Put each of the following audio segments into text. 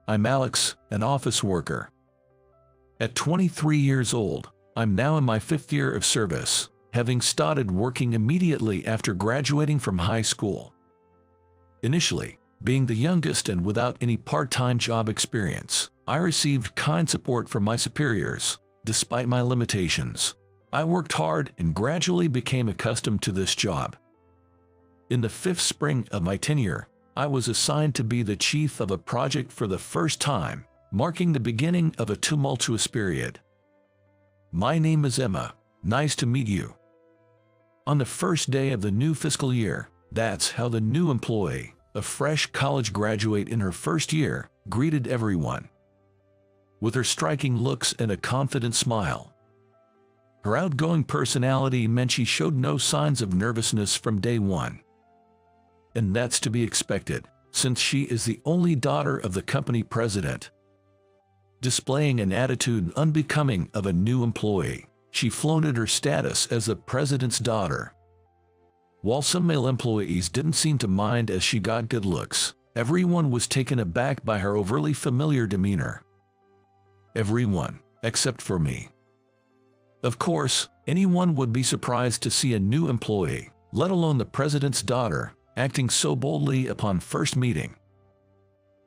I'm Alex, an office worker. At 23 years old, I'm now in my 5th year of service, having started working immediately after graduating from high school. Initially, being the youngest and without any part-time job experience, I received kind support from my superiors. Despite my limitations, I worked hard and gradually became accustomed to this job. In the 5th spring of my tenure, I was assigned to be the chief of a project for the first time, marking the beginning of a tumultuous period. My name is Emma. Nice to meet you. On the first day of the new fiscal year, that's how the new employee, a fresh college graduate in her first year, greeted everyone. With her striking looks and a confident smile. Her outgoing personality meant she showed no signs of nervousness from day one. And that's to be expected, since she is the only daughter of the company president. Displaying an attitude unbecoming of a new employee, she flaunted her status as the president's daughter. While some male employees didn't seem to mind as she got good looks, everyone was taken aback by her overly familiar demeanor. Everyone, except for me. Of course, anyone would be surprised to see a new employee, let alone the president's daughter, acting so boldly upon first meeting.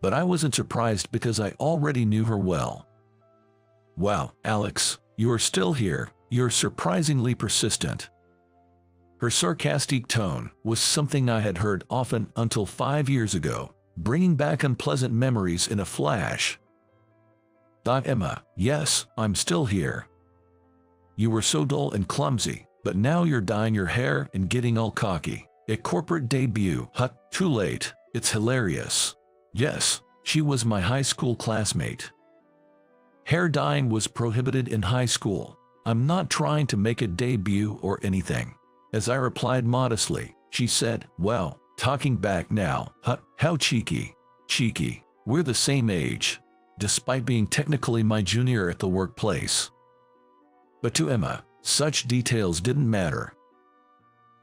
But I wasn't surprised because I already knew her well. Wow, Alex, you are still here. You're surprisingly persistent. Her sarcastic tone was something I had heard often until 5 years ago, bringing back unpleasant memories in a flash. Emma, yes, I'm still here. You were so dull and clumsy, but now you're dyeing your hair and getting all cocky. A corporate debut, too late, it's hilarious. Yes, she was my high school classmate. Hair dyeing was prohibited in high school. I'm not trying to make a debut or anything. As I replied modestly, she said, well, talking back now, how cheeky. Cheeky, we're the same age, despite being technically my junior at the workplace. But to Emma, such details didn't matter.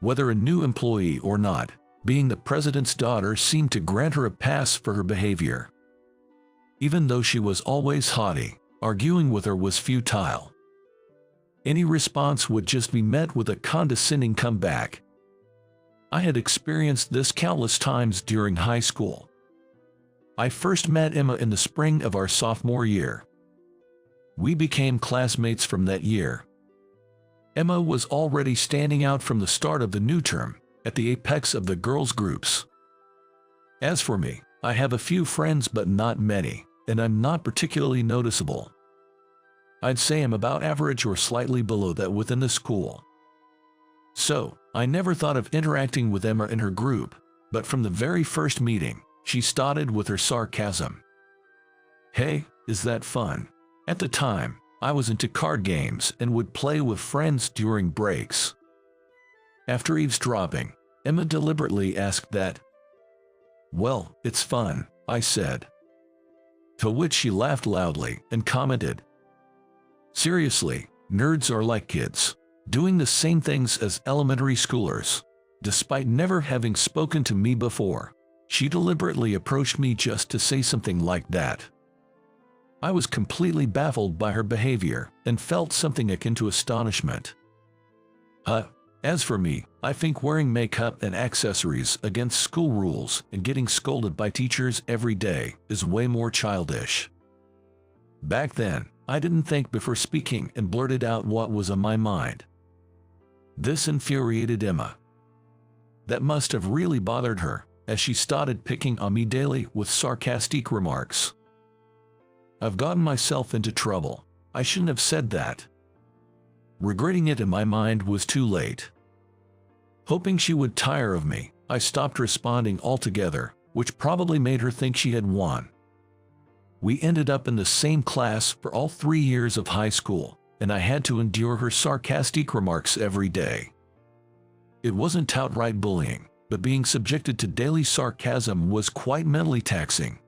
Whether a new employee or not, being the president's daughter seemed to grant her a pass for her behavior. Even though she was always haughty, arguing with her was futile. Any response would just be met with a condescending comeback. I had experienced this countless times during high school. I first met Emma in the spring of our sophomore year. We became classmates from that year. Emma was already standing out from the start of the new term, at the apex of the girls' groups. As for me, I have a few friends but not many, and I'm not particularly noticeable. I'd say I'm about average or slightly below that within the school. So, I never thought of interacting with Emma in her group, but from the very first meeting, she started with her sarcasm. Hey, is that fun? At the time, I was into card games and would play with friends during breaks. After eavesdropping, Emma deliberately asked that. Well, it's fun, I said. To which she laughed loudly and commented, seriously, nerds are like kids, doing the same things as elementary schoolers. Despite never having spoken to me before, she deliberately approached me just to say something like that. I was completely baffled by her behavior and felt something akin to astonishment. As for me, I think wearing makeup and accessories against school rules and getting scolded by teachers every day is way more childish. Back then, I didn't think before speaking and blurted out what was on my mind. This infuriated Emma. That must have really bothered her, as she started picking on me daily with sarcastic remarks. I've gotten myself into trouble. I shouldn't have said that. Regretting it in my mind was too late. Hoping she would tire of me, I stopped responding altogether, which probably made her think she had won. We ended up in the same class for all 3 years of high school, and I had to endure her sarcastic remarks every day. It wasn't outright bullying, but being subjected to daily sarcasm was quite mentally taxing.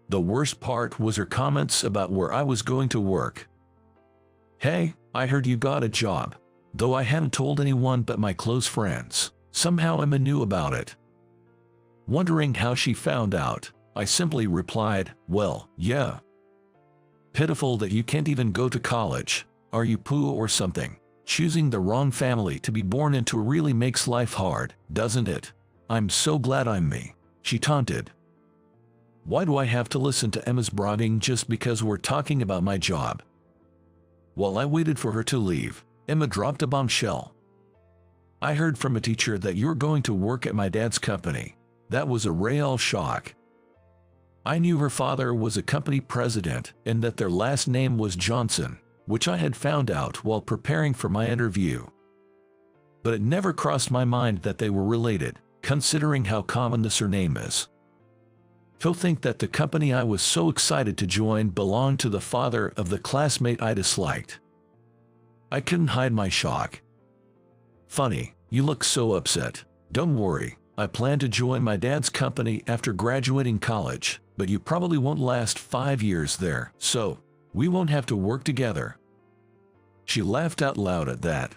The worst part was her comments about where I was going to work. Hey, I heard you got a job. Though I hadn't told anyone but my close friends, somehow Emma knew about it. Wondering how she found out, I simply replied, "Well, yeah." Pitiful that you can't even go to college. Are you poo or something? Choosing the wrong family to be born into really makes life hard, doesn't it? I'm so glad I'm me, she taunted. Why do I have to listen to Emma's bragging just because we're talking about my job? While I waited for her to leave, Emma dropped a bombshell. I heard from a teacher that you're going to work at my dad's company. That was a real shock. I knew her father was a company president and that their last name was Johnson, which I had found out while preparing for my interview. But it never crossed my mind that they were related, considering how common the surname is. To think that the company I was so excited to join belonged to the father of the classmate I disliked. I couldn't hide my shock. Funny, you look so upset. Don't worry, I plan to join my dad's company after graduating college, but you probably won't last 5 years there, so we won't have to work together. She laughed out loud at that.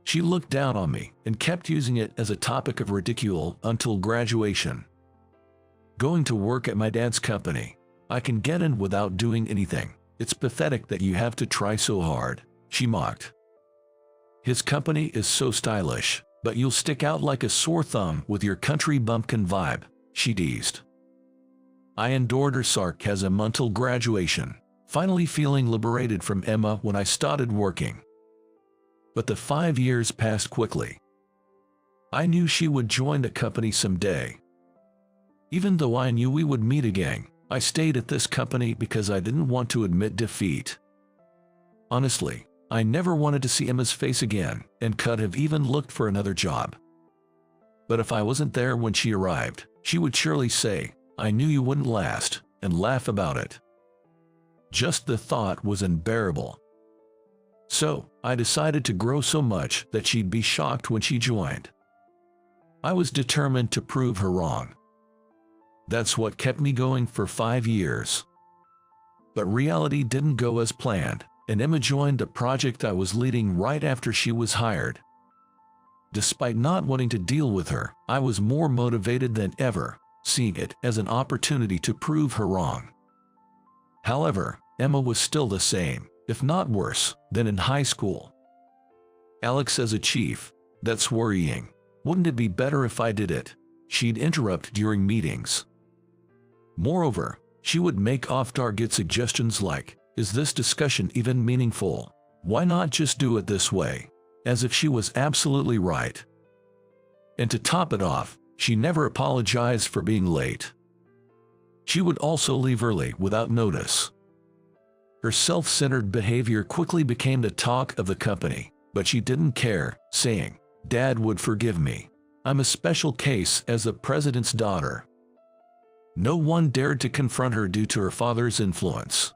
She looked down on me and kept using it as a topic of ridicule until graduation. Going to work at my dad's company. I can get in without doing anything. It's pathetic that you have to try so hard, she mocked. His company is so stylish, but you'll stick out like a sore thumb with your country bumpkin vibe, she teased. I endured her sarcasm until graduation, finally feeling liberated from Emma when I started working. But the 5 years passed quickly. I knew she would join the company someday. Even though I knew we would meet again, I stayed at this company because I didn't want to admit defeat. Honestly, I never wanted to see Emma's face again and could have even looked for another job. But if I wasn't there when she arrived, she would surely say, "I knew you wouldn't last," and laugh about it. Just the thought was unbearable. So, I decided to grow so much that she'd be shocked when she joined. I was determined to prove her wrong. That's what kept me going for 5 years. But reality didn't go as planned, and Emma joined the project I was leading right after she was hired. Despite not wanting to deal with her, I was more motivated than ever, seeing it as an opportunity to prove her wrong. However, Emma was still the same, if not worse, than in high school. Alex as a chief, that's worrying. Wouldn't it be better if I did it? She'd interrupt during meetings. Moreover, she would make off-target suggestions like, "Is this discussion even meaningful? Why not just do it this way?" As if she was absolutely right. And to top it off, she never apologized for being late. She would also leave early without notice. Her self-centered behavior quickly became the talk of the company, but she didn't care, saying, "Dad would forgive me. I'm a special case as the president's daughter." No one dared to confront her due to her father's influence.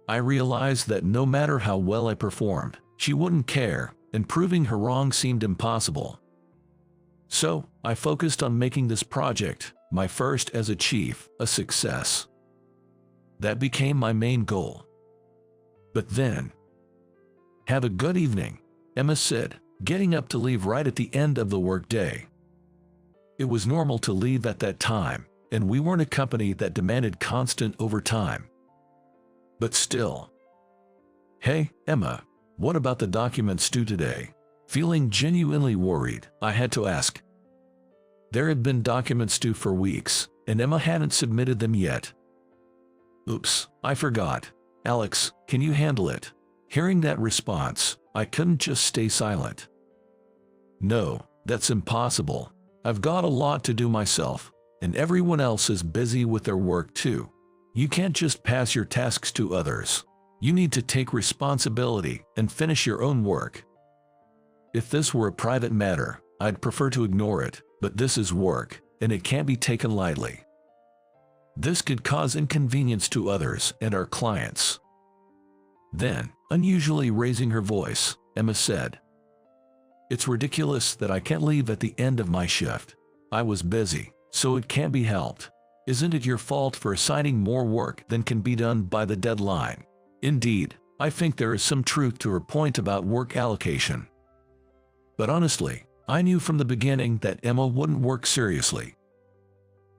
I realized that no matter how well I performed, she wouldn't care, and proving her wrong seemed impossible. So, I focused on making this project, my first as a chief, a success. That became my main goal. But then, "Have a good evening," Emma said, getting up to leave right at the end of the workday. It was normal to leave at that time, and we weren't a company that demanded constant overtime. But still. "Hey, Emma, what about the documents due today?" Feeling genuinely worried, I had to ask. There had been documents due for weeks, and Emma hadn't submitted them yet. "Oops, I forgot. Alex, can you handle it?" Hearing that response, I couldn't just stay silent. "No, that's impossible. I've got a lot to do myself, and everyone else is busy with their work too. You can't just pass your tasks to others. You need to take responsibility and finish your own work. If this were a private matter, I'd prefer to ignore it, but this is work, and it can't be taken lightly. This could cause inconvenience to others and our clients." Then, unusually raising her voice, Emma said, "It's ridiculous that I can't leave at the end of my shift. I was busy, so it can't be helped. Isn't it your fault for assigning more work than can be done by the deadline?" Indeed, I think there is some truth to her point about work allocation. But honestly, I knew from the beginning that Emma wouldn't work seriously.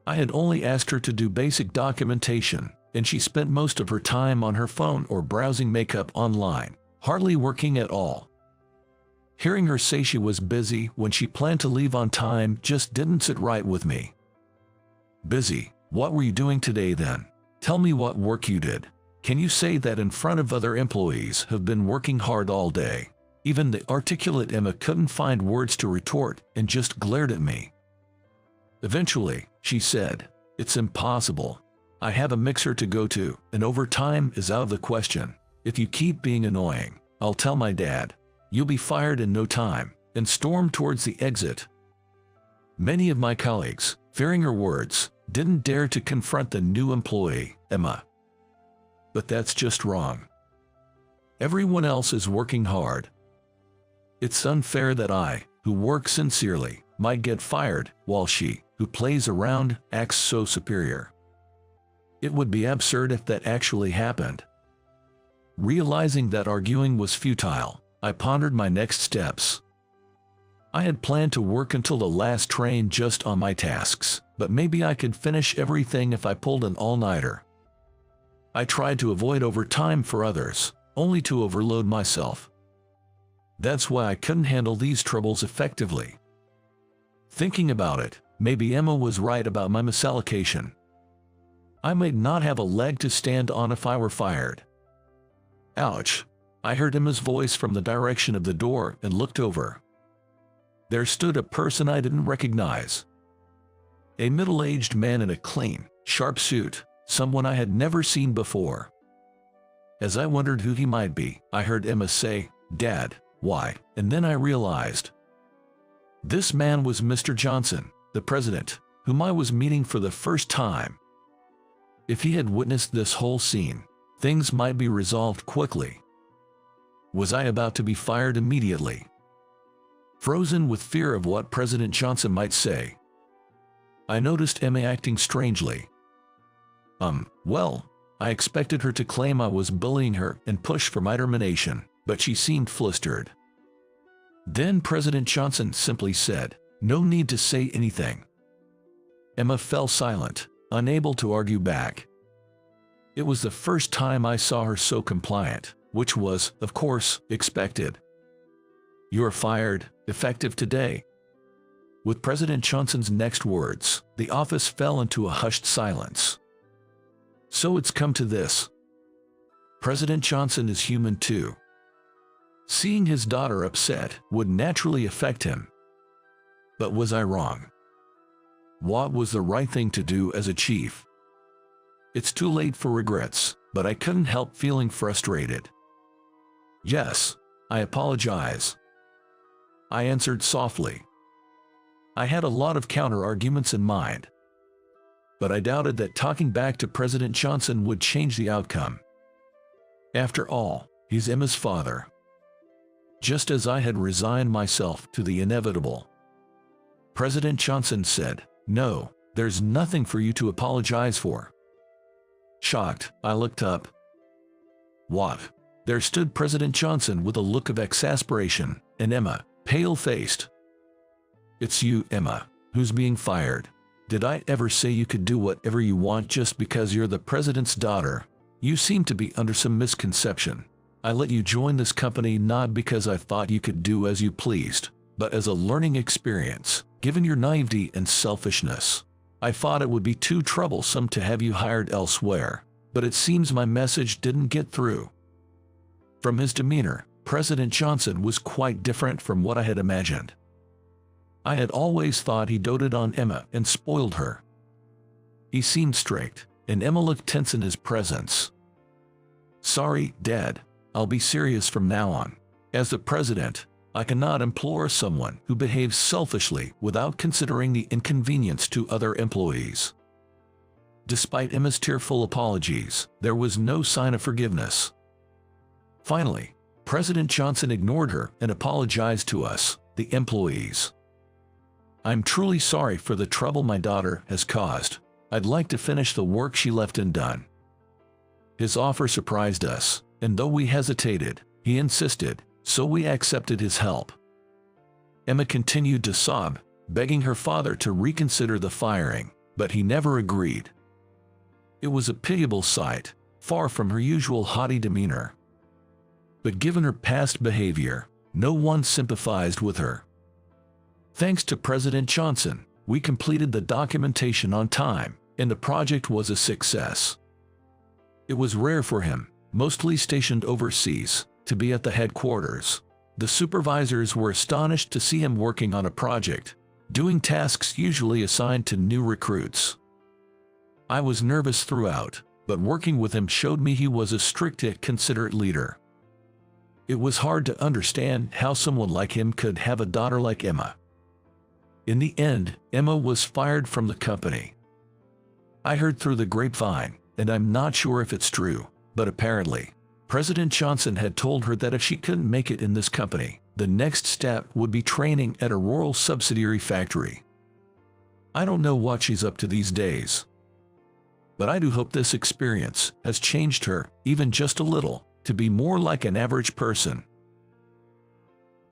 I had only asked her to do basic documentation, and she spent most of her time on her phone or browsing makeup online, hardly working at all. Hearing her say she was busy when she planned to leave on time just didn't sit right with me. Busy? What were you doing today then? Tell me what work you did. Can you say that in front of other employees who've been working hard all day? Even the articulate Emma couldn't find words to retort and just glared at me. Eventually, she said, "It's impossible. I have a mixer to go to, and overtime is out of the question. If you keep being annoying, I'll tell my dad. You'll be fired in no time," and stormed towards the exit. Many of my colleagues, fearing her words, didn't dare to confront the new employee, Emma. But that's just wrong. Everyone else is working hard. It's unfair that I, who work sincerely, might get fired, while she, who plays around, acts so superior. It would be absurd if that actually happened. Realizing that arguing was futile, I pondered my next steps. I had planned to work until the last train just on my tasks, but maybe I could finish everything if I pulled an all-nighter. I tried to avoid overtime for others, only to overload myself. That's why I couldn't handle these troubles effectively. Thinking about it, maybe Emma was right about my misallocation. I might not have a leg to stand on if I were fired. Ouch! I heard Emma's voice from the direction of the door and looked over. There stood a person I didn't recognize. A middle-aged man in a clean, sharp suit, someone I had never seen before. As I wondered who he might be, I heard Emma say, "Dad, why?" And then I realized. This man was Mr. Johnson, the president, whom I was meeting for the first time. If he had witnessed this whole scene, things might be resolved quickly. Was I about to be fired immediately? Frozen with fear of what President Johnson might say, I noticed Emma acting strangely. Well, I expected her to claim I was bullying her and push for my termination, but she seemed flustered. Then President Johnson simply said, "No need to say anything." Emma fell silent, unable to argue back. It was the first time I saw her so compliant, which was, of course, expected. "You're fired, effective today." With President Johnson's next words, the office fell into a hushed silence. So it's come to this. President Johnson is human too. Seeing his daughter upset would naturally affect him. But was I wrong? What was the right thing to do as a chief? It's too late for regrets, but I couldn't help feeling frustrated. "Yes, I apologize," I answered softly. I had a lot of counter-arguments in mind, but I doubted that talking back to President Johnson would change the outcome. After all, he's Emma's father. Just as I had resigned myself to the inevitable, President Johnson said, "No, there's nothing for you to apologize for." Shocked, I looked up. What? There stood President Johnson with a look of exasperation, and Emma, pale-faced. "It's you, Emma, who's being fired. Did I ever say you could do whatever you want just because you're the president's daughter? You seem to be under some misconception. I let you join this company not because I thought you could do as you pleased, but as a learning experience, given your naivety and selfishness. I thought it would be too troublesome to have you hired elsewhere, but it seems my message didn't get through." From his demeanor, President Johnson was quite different from what I had imagined. I had always thought he doted on Emma and spoiled her. He seemed strict, and Emma looked tense in his presence. "Sorry, Dad, I'll be serious from now on. As the president, I cannot implore someone who behaves selfishly without considering the inconvenience to other employees." Despite Emma's tearful apologies, there was no sign of forgiveness. Finally, President Johnson ignored her and apologized to us, the employees. "I'm truly sorry for the trouble my daughter has caused. I'd like to finish the work she left undone." His offer surprised us, and though we hesitated, he insisted, so we accepted his help. Emma continued to sob, begging her father to reconsider the firing. but he never agreed. It was a pitiable sight, far from her usual haughty demeanor. But given her past behavior, no one sympathized with her. Thanks to President Johnson, we completed the documentation on time, and the project was a success. It was rare for him, mostly stationed overseas, to be at the headquarters. The supervisors were astonished to see him working on a project, doing tasks usually assigned to new recruits. I was nervous throughout, but working with him showed me he was a strict yet considerate leader. It was hard to understand how someone like him could have a daughter like Emma. In the end, Emma was fired from the company. I heard through the grapevine, and I'm not sure if it's true, but apparently, President Johnson had told her that if she couldn't make it in this company, the next step would be training at a rural subsidiary factory. I don't know what she's up to these days. But I do hope this experience has changed her, even just a little, to be more like an average person.